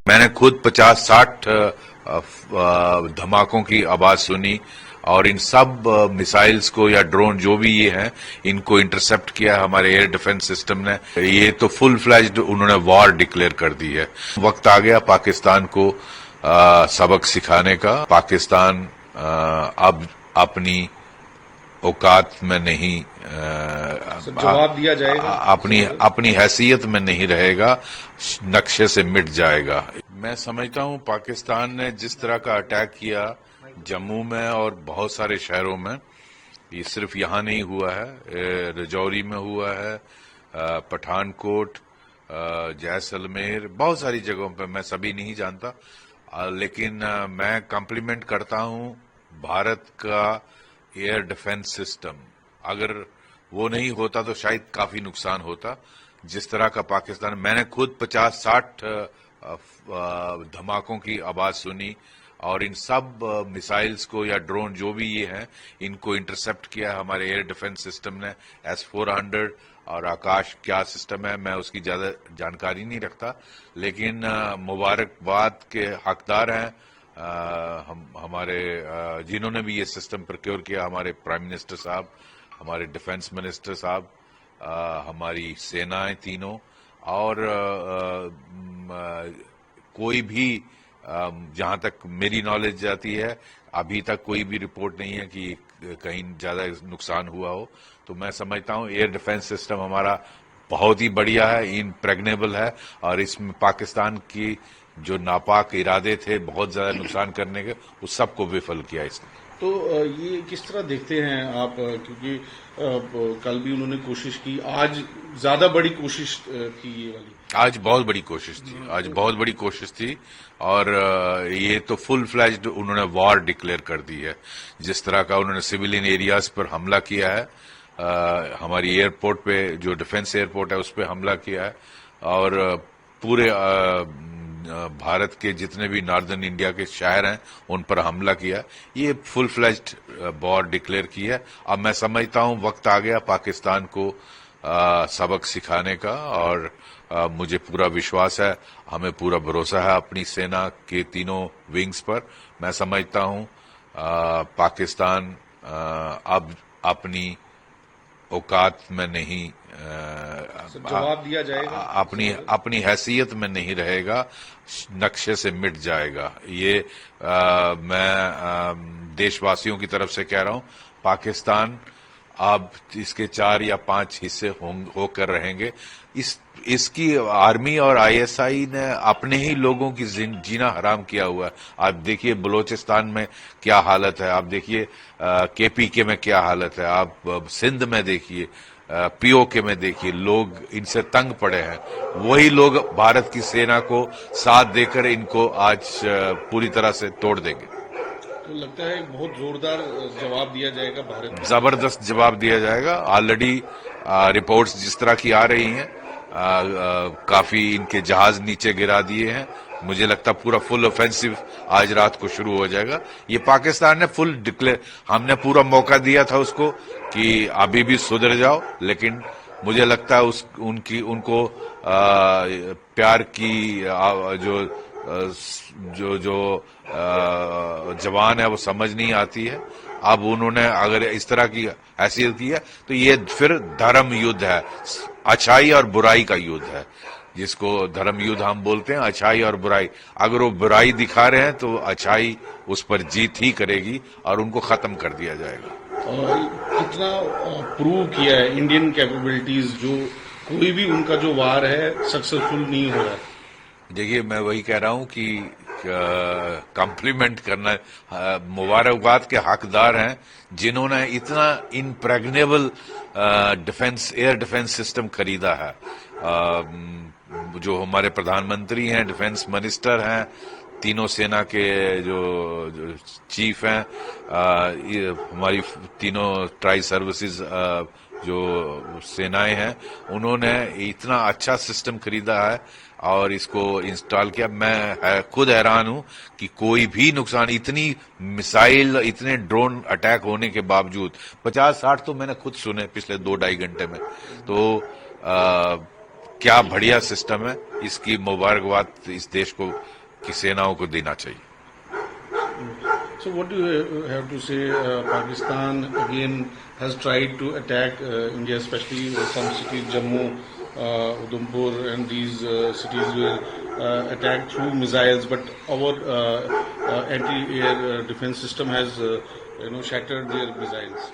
मैंने खुद 50-60 धमाकों की आवाज सुनी और इन सब मिसाइल्स को या ड्रोन जो भी ये हैं इनको इंटरसेप्ट किया हमारे एयर डिफेंस सिस्टम ने। ये तो फुल फ्लैज्ड उन्होंने वॉर डिक्लेयर कर दी है। वक्त आ गया पाकिस्तान को सबक सिखाने का। पाकिस्तान अब अपनी औकात में नहीं, जवाब दिया जाएगा, अपनी हैसियत में नहीं रहेगा, नक्शे से मिट जाएगा। मैं समझता हूं पाकिस्तान ने जिस तरह का अटैक किया जम्मू में और बहुत सारे शहरों में, ये सिर्फ यहां नहीं हुआ है, रजौरी में हुआ है, पठानकोट, जैसलमेर, बहुत सारी जगहों पे, मैं सभी नहीं जानता, लेकिन मैं कॉम्प्लीमेंट करता हूं भारत का एयर डिफेंस सिस्टम। अगर वो नहीं होता तो शायद काफी नुकसान होता। जिस तरह का पाकिस्तान, मैंने खुद 50-60 धमाकों की आवाज सुनी और इन सब मिसाइल्स को या ड्रोन जो भी ये हैं इनको इंटरसेप्ट किया हमारे एयर डिफेंस सिस्टम ने। S-400 और आकाश क्या सिस्टम है मैं उसकी ज्यादा जानकारी नहीं रखता, लेकिन मुबारकबाद के हकदार हैं हमारे जिन्होंने भी ये सिस्टम प्रोक्योर किया, हमारे प्राइम मिनिस्टर साहब, हमारे डिफेंस मिनिस्टर साहब, हमारी सेनाएं तीनों, और कोई भी जहां तक मेरी नॉलेज जाती है अभी तक कोई भी रिपोर्ट नहीं है कि कहीं ज्यादा नुकसान हुआ हो। तो मैं समझता हूं एयर डिफेंस सिस्टम हमारा बहुत ही बढ़िया है, इम्प्रेग्नेबल है, और इसमें पाकिस्तान की जो नापाक इरादे थे बहुत ज्यादा नुकसान करने के, उस सबको विफल किया इसने। तो ये किस तरह देखते हैं आप, क्योंकि कल भी उन्होंने कोशिश की, आज ज्यादा बड़ी कोशिश थी ये वाली, आज बहुत बड़ी कोशिश थी, आज बहुत बड़ी कोशिश थी, और ये तो फुल फ्लैज्ड उन्होंने वॉर डिक्लेयर कर दी है। जिस तरह का उन्होंने सिविलियन एरियाज पर हमला किया है, हमारी एयरपोर्ट पे जो डिफेंस एयरपोर्ट है उस पर हमला किया है, और पूरे भारत के जितने भी नॉर्दर्न इंडिया के शहर हैं उन पर हमला किया। ये फुल फ्लैज्ड वॉर डिक्लेयर की है। अब मैं समझता हूं वक्त आ गया पाकिस्तान को सबक सिखाने का, और मुझे पूरा विश्वास है, हमें पूरा भरोसा है अपनी सेना के तीनों विंग्स पर। मैं समझता हूं पाकिस्तान अब अपनी औकात में नहीं, जवाब दिया जाएगा, अपनी हैसियत में नहीं रहेगा, नक्शे से मिट जाएगा। ये मैं देशवासियों की तरफ से कह रहा हूं, पाकिस्तान अब इसके 4 या 5 हिस्से होकर रहेंगे। इसकी आर्मी और ISI ने अपने ही लोगों की जीना हराम किया हुआ है। आप देखिए बलोचिस्तान में क्या हालत है, आप देखिए KPK में क्या हालत है, आप सिंध में देखिए, POK में देखिए, लोग इनसे तंग पड़े हैं। वही लोग भारत की सेना को साथ देकर इनको आज पूरी तरह से तोड़ देंगे। तो लगता है बहुत जोरदार जवाब दिया जाएगा, भारत जबरदस्त जवाब दिया जाएगा। ऑलरेडी रिपोर्ट्स जिस तरह की आ रही हैं, काफी इनके जहाज नीचे गिरा दिए हैं। मुझे लगता पूरा फुल ऑफेंसिव आज रात को शुरू हो जाएगा। ये पाकिस्तान ने फुल डिक्लेयर, हमने पूरा मौका दिया था उसको कि अभी भी सुधर जाओ, लेकिन मुझे लगता है उनको प्यार की जो जवान है वो समझ नहीं आती है। अब उन्होंने अगर इस तरह की हैसियत की है तो ये फिर धर्म युद्ध है, अच्छाई और बुराई का युद्ध है, जिसको धर्म युद्ध हम बोलते हैं, अच्छाई और बुराई। अगर वो बुराई दिखा रहे हैं तो अच्छाई उस पर जीत ही करेगी और उनको खत्म कर दिया जाएगा। कितना प्रूव किया है इंडियन कैपेबिलिटीज, जो कोई भी उनका जो वार है सक्सेसफुल नहीं हो रहा है। देखिए मैं वही कह रहा हूं कि कॉम्प्लीमेंट करना, मुबारकबाद के हकदार हैं जिन्होंने इतना इम्प्रेग्नेबल एयर डिफेंस सिस्टम खरीदा है। जो हमारे प्रधानमंत्री हैं, डिफेंस मिनिस्टर हैं, तीनों सेना के जो चीफ हैं, हमारी तीनों ट्राई सर्विसेज जो सेनाएं हैं, उन्होंने इतना अच्छा सिस्टम खरीदा है और इसको इंस्टॉल किया। मैं खुद हैरान हूं कि कोई भी नुकसान, इतनी मिसाइल, इतने ड्रोन अटैक होने के बावजूद, 50-60 तो मैंने खुद सुने पिछले 2-2.5 घंटे में। तो क्या बढ़िया सिस्टम है, इसकी मुबारकबाद इस देश को की सेनाओं को देना चाहिए। So what do you have to say? Pakistan again has tried to attack India, especially some cities, Jammu, Udhampur, and these cities were attacked through missiles. But our anti-air defense system has, shattered their missiles.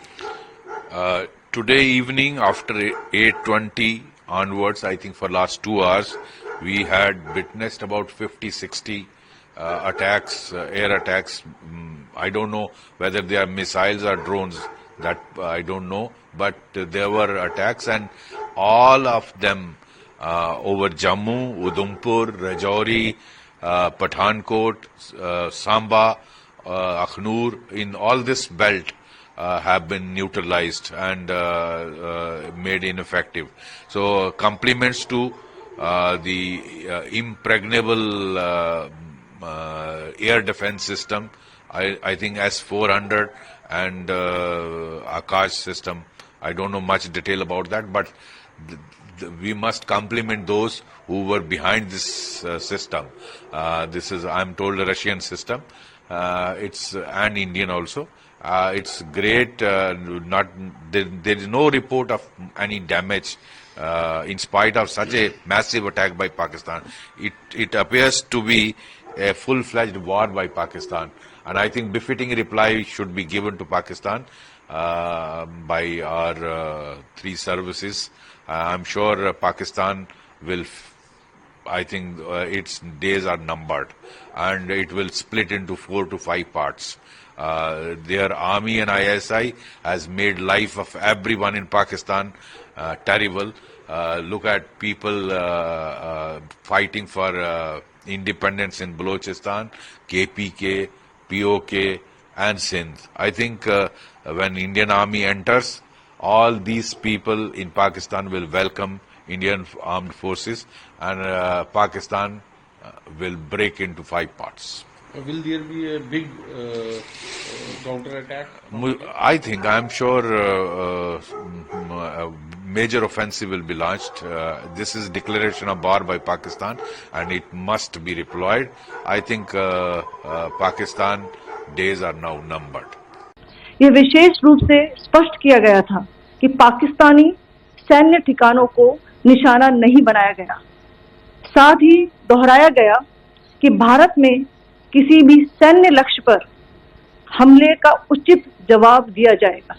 Today evening after 8:20 onwards, I think for last 2 hours, we had witnessed about 50-60 attacks, air attacks. I don't know whether they are missiles or drones, that I don't know, but there were attacks, and all of them over Jammu, Udhampur, Rajouri, Pathankot, Samba, Akhnur, in all this belt have been neutralized and made ineffective. So compliments to the impregnable air defense system. I think S-400 and Akash system. I don't know much detail about that, but we must compliment those who were behind this system. This is, I'm told, a Russian system. It's an Indian also. It's great. There is no report of any damage in spite of such a massive attack by Pakistan. It appears to be a full-fledged war by Pakistan, and I think befitting reply should be given to Pakistan by our 3 services. I'm sure Pakistan will. I think its days are numbered, and it will split into 4 to 5 parts. Their army and ISI has made life of everyone in Pakistan terrible. Look at people fighting for independence in Balochistan, KPK, POK, and Sindh. I think when Indian Army enters, all these people in Pakistan will welcome Indian armed forces, and Pakistan will break into 5 parts. Will there be a big counter attack? I'm sure a major offensive will be launched. This is declaration of war by Pakistan, and it must be deployed. I think Pakistan days are now numbered. ये विशेष रूप से स्पष्ट किया गया था कि पाकिस्तानी सैन्य ठिकानों को निशाना नहीं बनाया गया। साथ ही दोहराया गया कि भारत में किसी भी सैन्य लक्ष्य पर हमले का उचित जवाब दिया जाएगा।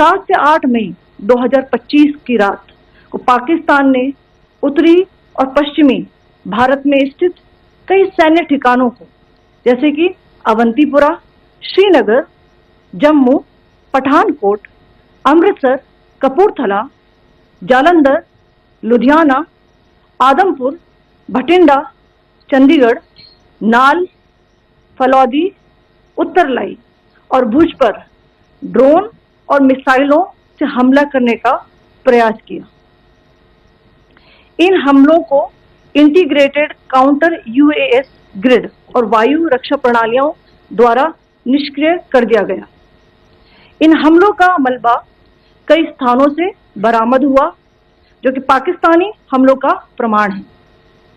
7 से 8 मई 2025 की रात को पाकिस्तान ने उत्तरी और पश्चिमी भारत में स्थित कई सैन्य ठिकानों को, जैसे कि अवंतीपुरा, श्रीनगर, जम्मू, पठानकोट, अमृतसर, कपूरथला, जालंधर, लुधियाना, आदमपुर, भटिंडा, चंडीगढ़, नाल, फलौदी, उत्तरलाई और भुज पर ड्रोन और मिसाइलों से हमला करने का प्रयास किया। इन हमलों को इंटीग्रेटेड काउंटर यूएएस ग्रिड और वायु रक्षा प्रणालियों द्वारा निष्क्रिय कर दिया गया। इन हमलों का मलबा कई स्थानों से बरामद हुआ, जो कि पाकिस्तानी हमलों का प्रमाण है।